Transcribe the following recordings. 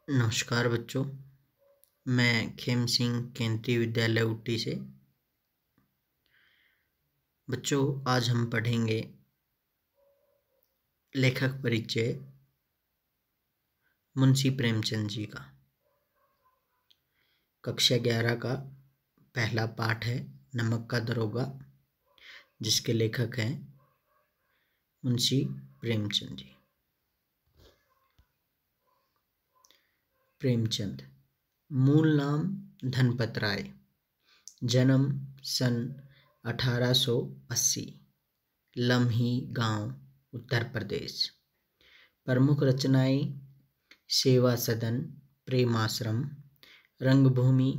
नमस्कार बच्चों, मैं खेम सिंह केंद्रीय विद्यालय ऊटी से। बच्चों, आज हम पढ़ेंगे लेखक परिचय मुंशी प्रेमचंद जी का। कक्षा 11 का पहला पाठ है नमक का दरोगा, जिसके लेखक हैं मुंशी प्रेमचंद जी। प्रेमचंद, मूल नाम धनपत राय, जन्म सन 1880, लम्ही गांव, उत्तर प्रदेश। प्रमुख रचनाएं सेवा सदन, प्रेमाश्रम, रंगभूमि,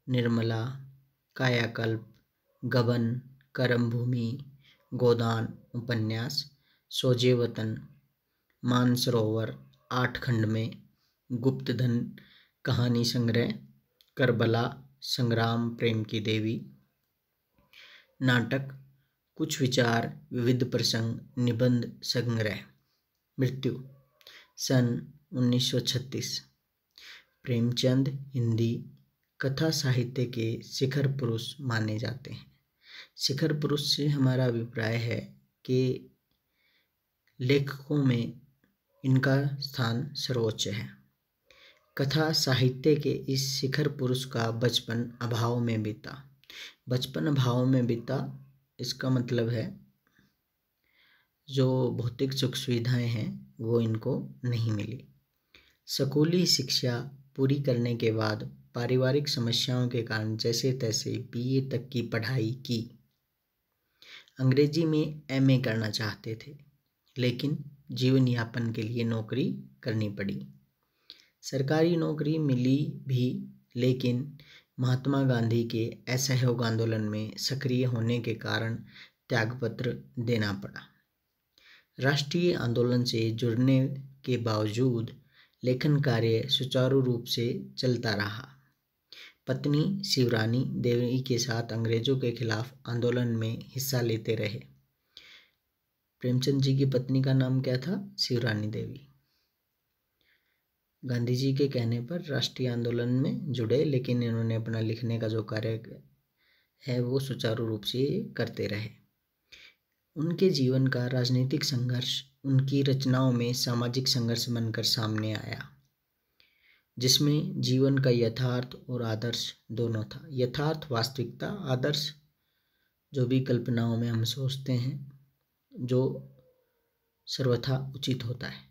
निर्मला, कायाकल्प, गबन, कर्मभूमि, गोदान उपन्यास, सोजे वतन, मानसरोवर, 8 खंड में, गुप्तधन कहानी संग्रह, करबला, संग्राम प्रेम की देवी, नाटक, कुछ विचार, विविध प्रसंग, निबंध संग्रह। मृत्यु सन 1936। प्रेमचंद हिंदी कथा साहित्य के शिखर पुरुष माने जाते हैं। शिखर पुरुष से हमारा अभिप्राय है कि लेखकों में इनका स्थान सर्वोच्च है। कथा साहित्य के इस शिखर पुरुष का बचपन अभाव में बीता। बचपन अभाव में बीता, इसका मतलब है जो भौतिक सुख सुविधाएं हैं वो इनको नहीं मिली। स्कूली शिक्षा पूरी करने के बाद पारिवारिक समस्याओं के कारण जैसे तैसे बीए तक की पढ़ाई की। अंग्रेजी में एमए करना चाहते थे, लेकिन जीवन यापन के लिए नौकरी करनी पड़ी। सरकारी नौकरी मिली भी, लेकिन महात्मा गांधी के असहयोग आंदोलन में सक्रिय होने के कारण त्यागपत्र देना पड़ा। राष्ट्रीय आंदोलन से जुड़ने के बावजूद लेखन कार्य सुचारू रूप से चलता रहा। पत्नी शिवरानी देवी के साथ अंग्रेजों के खिलाफ आंदोलन में हिस्सा लेते रहे। प्रेमचंद जी की पत्नी का नाम क्या था? शिवरानी देवी। गांधी जी के कहने पर राष्ट्रीय आंदोलन में जुड़े, लेकिन इन्होंने अपना लिखने का जो कार्य है वो सुचारू रूप से करते रहे। उनके जीवन का राजनीतिक संघर्ष उनकी रचनाओं में सामाजिक संघर्ष बनकर सामने आया, जिसमें जीवन का यथार्थ और आदर्श दोनों था। यथार्थ वास्तविकता, आदर्श जो भी कल्पनाओं में हम सोचते हैं जो सर्वथा उचित होता है।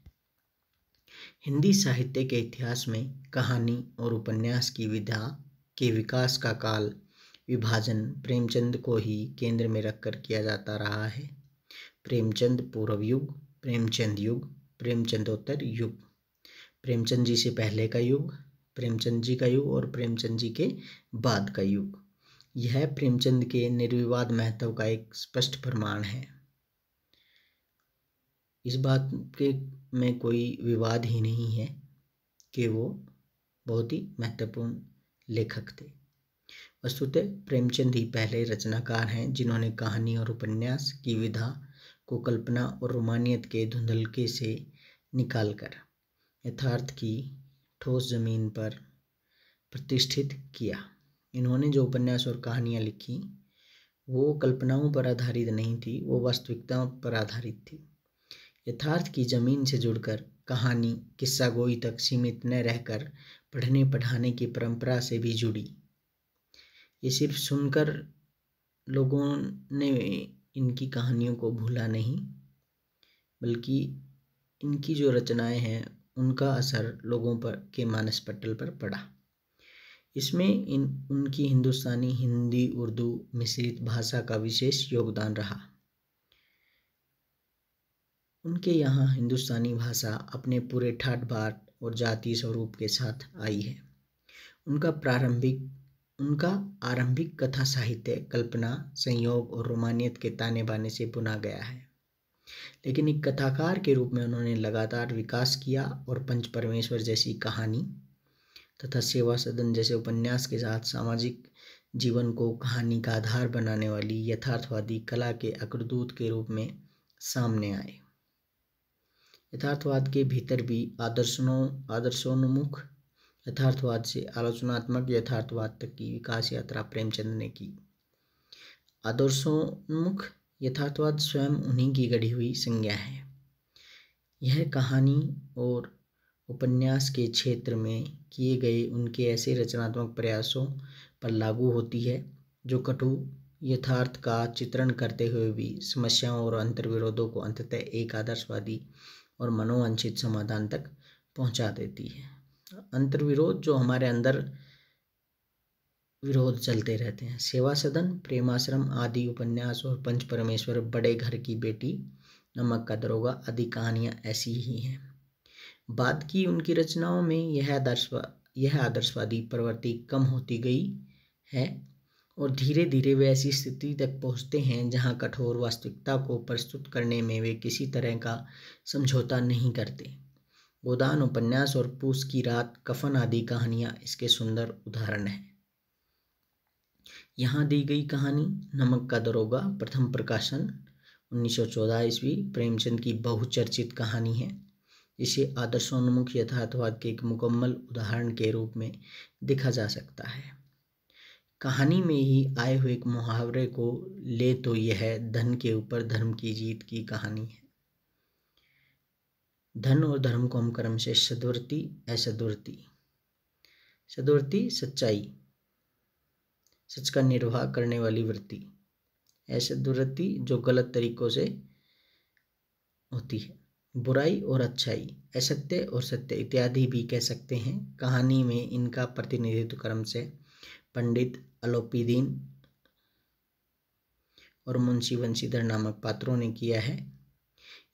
हिंदी साहित्य के इतिहास में कहानी और उपन्यास की विधा के विकास का काल विभाजन प्रेमचंद को ही केंद्र में रखकर किया जाता रहा है। प्रेमचंद पूर्व युग, प्रेमचंद युग, प्रेमचंदोत्तर युग, प्रेमचंद जी से पहले का युग, प्रेमचंद जी का युग और प्रेमचंद जी के बाद का युग। यह प्रेमचंद के निर्विवाद महत्व का एक स्पष्ट प्रमाण है। इस बात के में कोई विवाद ही नहीं है कि वो बहुत ही महत्वपूर्ण लेखक थे। वस्तुतः प्रेमचंद ही पहले रचनाकार हैं जिन्होंने कहानी और उपन्यास की विधा को कल्पना और रोमानियत के धुंधलके से निकालकर यथार्थ की ठोस जमीन पर प्रतिष्ठित किया। इन्होंने जो उपन्यास और कहानियाँ लिखी वो कल्पनाओं पर आधारित नहीं थी, वो वास्तविकताओं पर आधारित थी। यथार्थ की जमीन से जुड़कर कहानी किस्सा गोई तक सीमित न रहकर पढ़ने पढ़ाने की परंपरा से भी जुड़ी। ये सिर्फ सुनकर लोगों ने इनकी कहानियों को भूला नहीं, बल्कि इनकी जो रचनाएं हैं उनका असर लोगों पर के मानस पटल पर पड़ा। इसमें उनकी हिंदुस्तानी, हिंदी, उर्दू मिश्रित भाषा का विशेष योगदान रहा। उनके यहाँ हिंदुस्तानी भाषा अपने पूरे ठाट बाट और जातीय स्वरूप के साथ आई है। उनका आरंभिक कथा साहित्य कल्पना, संयोग और रोमानियत के ताने बाने से बुना गया है, लेकिन एक कथाकार के रूप में उन्होंने लगातार विकास किया और पंच परमेश्वर जैसी कहानी तथा सेवा सदन जैसे उपन्यास के साथ सामाजिक जीवन को कहानी का आधार बनाने वाली यथार्थवादी कला के अग्रदूत के रूप में सामने आए। यथार्थवाद के भीतर भी आदर्शोन्मुख यथार्थवाद से आलोचनात्मक यथार्थवाद तक की विकास यात्रा प्रेमचंद ने की। आदर्शोन्मुख यथार्थवाद स्वयं उन्हीं की गढ़ी हुई संज्ञा है। यह कहानी और उपन्यास के क्षेत्र में किए गए उनके ऐसे रचनात्मक प्रयासों पर लागू होती है जो कटु यथार्थ का चित्रण करते हुए भी समस्याओं और अंतर्विरोधों को अंततः एक आदर्शवादी और मनोवांछित समाधान तक पहुंचा देती है। अंतर्विरोध जो हमारे अंदर विरोध चलते रहते हैं। सेवा सदन, प्रेमाश्रम आदि उपन्यास और पंच परमेश्वर, बड़े घर की बेटी, नमक का दरोगा आदि कहानियां ऐसी ही हैं। बाद की उनकी रचनाओं में यह आदर्शवादी प्रवृत्ति कम होती गई है और धीरे धीरे वे ऐसी स्थिति तक पहुंचते हैं जहां कठोर वास्तविकता को प्रस्तुत करने में वे किसी तरह का समझौता नहीं करते। गोदान उपन्यास और पूस की रात, कफन आदि कहानियां इसके सुंदर उदाहरण हैं। यहाँ दी गई कहानी नमक का दरोगा प्रथम प्रकाशन 1914 ईस्वी प्रेमचंद की बहुचर्चित कहानी है, जिसे आदर्शोन्मुख यथार्थवाद के एक मुकम्मल उदाहरण के रूप में देखा जा सकता है। कहानी में ही आए हुए एक मुहावरे को ले तो यह धन के ऊपर धर्म की जीत की कहानी है। धन और धर्म को हम क्रम से सद्वृत्ति, असद्वृत्ति, सद्वृत्ति सच्चाई, सच का निर्वाह करने वाली वृत्ति, असद्वृत्ति जो गलत तरीकों से होती है, बुराई और अच्छाई, असत्य और सत्य इत्यादि भी कह सकते हैं। कहानी में इनका प्रतिनिधित्व क्रम से पंडित अलोपीदीन और मुंशी वंशीधर नामक पात्रों ने किया है।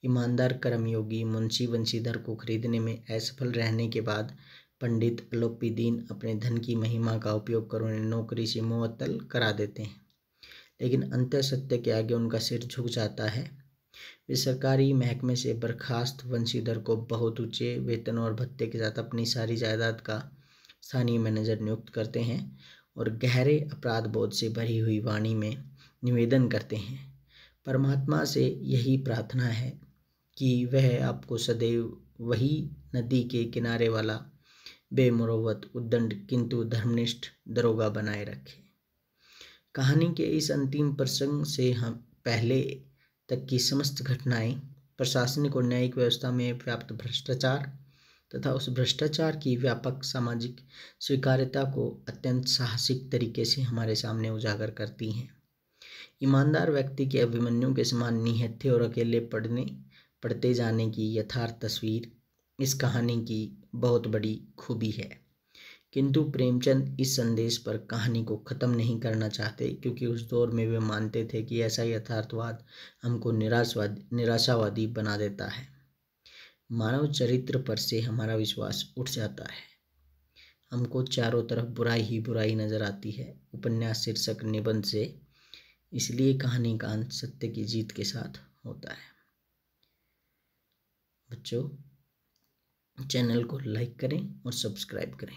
ईमानदार कर्मयोगी मुंशी वंशीधर को खरीदने में असफल रहने के बाद पंडित अलोपीदीन अपने धन की महिमा का उपयोग कर उन्हें नौकरी से मुअत्तल करा देते हैं, लेकिन अंतः सत्य के आगे उनका सिर झुक जाता है। वे सरकारी महकमे से बर्खास्त वंशीधर को बहुत ऊंचे वेतन और भत्ते के साथ अपनी सारी जायदाद का स्थानीय मैनेजर नियुक्त करते हैं और गहरे अपराध बोध से भरी हुई वाणी में निवेदन करते हैं, परमात्मा से यही प्रार्थना है कि वह आपको सदैव वही नदी के किनारे वाला बेमुरव्वत, उद्दंड किंतु धर्मनिष्ठ दरोगा बनाए रखे। कहानी के इस अंतिम प्रसंग से हम पहले तक की समस्त घटनाएं प्रशासनिक और न्यायिक व्यवस्था में व्याप्त भ्रष्टाचार तथा उस भ्रष्टाचार की व्यापक सामाजिक स्वीकार्यता को अत्यंत साहसिक तरीके से हमारे सामने उजागर करती हैं। ईमानदार व्यक्ति के अभिमन्यु के समान निहत्थे और अकेले पड़ते जाने की यथार्थ तस्वीर इस कहानी की बहुत बड़ी खूबी है। किंतु प्रेमचंद इस संदेश पर कहानी को ख़त्म नहीं करना चाहते, क्योंकि उस दौर में वे मानते थे कि ऐसा यथार्थवाद हमको निराशावादी बना देता है। मानव चरित्र पर से हमारा विश्वास उठ जाता है। हमको चारों तरफ बुराई ही बुराई नजर आती है। उपन्यास शीर्षक निबंध से, इसलिए कहानी का अंत सत्य की जीत के साथ होता है। बच्चों, चैनल को लाइक करें और सब्सक्राइब करें।